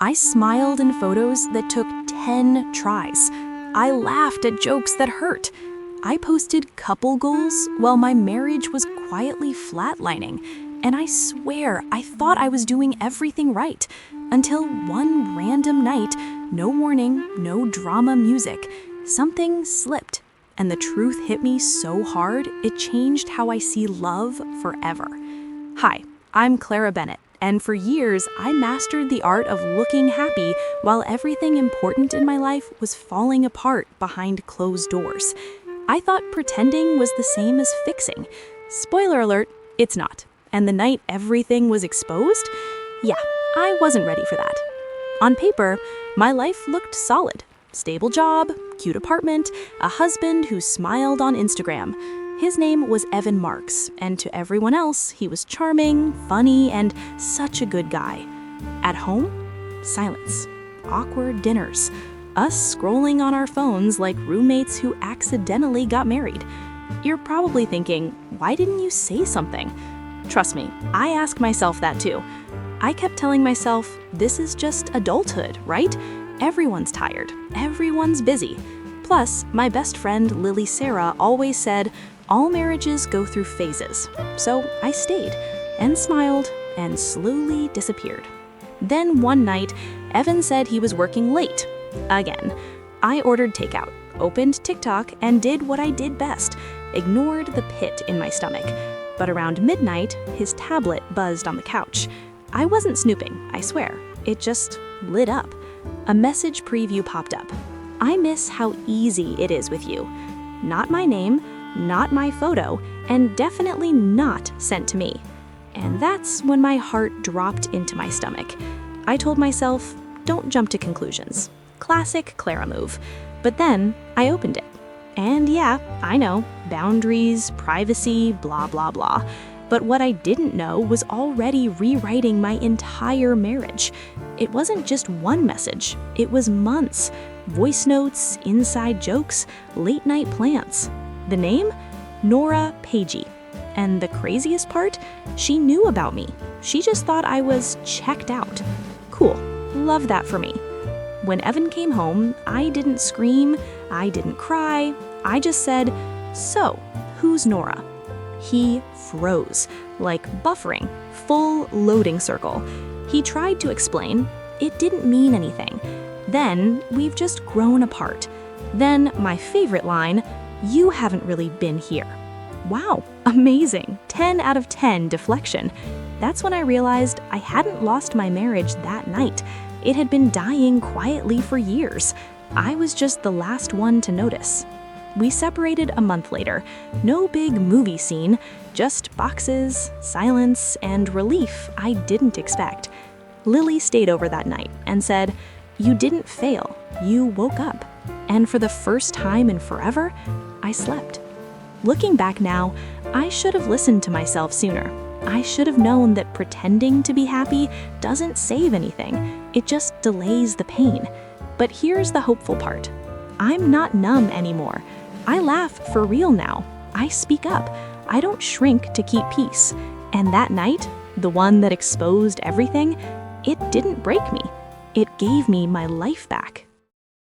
I smiled in photos that took 10 tries. I laughed at jokes that hurt. I posted couple goals while my marriage was quietly flatlining. And I swear I thought I was doing everything right. Until one random night, no warning, no drama music, something slipped. And the truth hit me so hard, it changed how I see love forever. Hi, I'm Clara Bennett. And for years, I mastered the art of looking happy while everything important in my life was falling apart behind closed doors. I thought pretending was the same as fixing. Spoiler alert, it's not. And the night everything was exposed? Yeah, I wasn't ready for that. On paper, my life looked solid. Stable job, cute apartment, a husband who smiled on Instagram. His name was Evan Marks, and to everyone else, he was charming, funny, and such a good guy. At home, silence, awkward dinners, us scrolling on our phones like roommates who accidentally got married. You're probably thinking, why didn't you say something? Trust me, I ask myself that too. I kept telling myself, this is just adulthood, right? Everyone's tired, everyone's busy. Plus, my best friend Lily Sarah always said, all marriages go through phases. So I stayed and smiled and slowly disappeared. Then one night, Evan said he was working late. Again, I ordered takeout, opened TikTok, and did what I did best, ignored the pit in my stomach. But around midnight, his tablet buzzed on the couch. I wasn't snooping, I swear. It just lit up. A message preview popped up. I miss how easy it is with you. Not my name, not my photo, and definitely not sent to me. And that's when my heart dropped into my stomach. I told myself, don't jump to conclusions. Classic Clara move. But then I opened it. And yeah, I know, boundaries, privacy, blah, blah, blah. But what I didn't know was already rewriting my entire marriage. It wasn't just one message, it was months. Voice notes, inside jokes, late night plans. The name? Nora Pagey. And the craziest part? She knew about me. She just thought I was checked out. Cool. Love that for me. When Evan came home, I didn't scream, I didn't cry. I just said, so, who's Nora? He froze, like buffering, full loading circle. He tried to explain. It didn't mean anything. Then we've just grown apart. Then my favorite line, you haven't really been here. Wow, amazing. 10 out of 10 deflection. That's when I realized I hadn't lost my marriage that night. It had been dying quietly for years. I was just the last one to notice. We separated a month later. No big movie scene, just boxes, silence, and relief I didn't expect. Lily stayed over that night and said, you didn't fail, you woke up. And for the first time in forever, I slept. Looking back now, I should have listened to myself sooner. I should have known that pretending to be happy doesn't save anything. It just delays the pain. But here's the hopeful part. I'm not numb anymore. I laugh for real now. I speak up. I don't shrink to keep peace. And that night, the one that exposed everything, it didn't break me. It gave me my life back.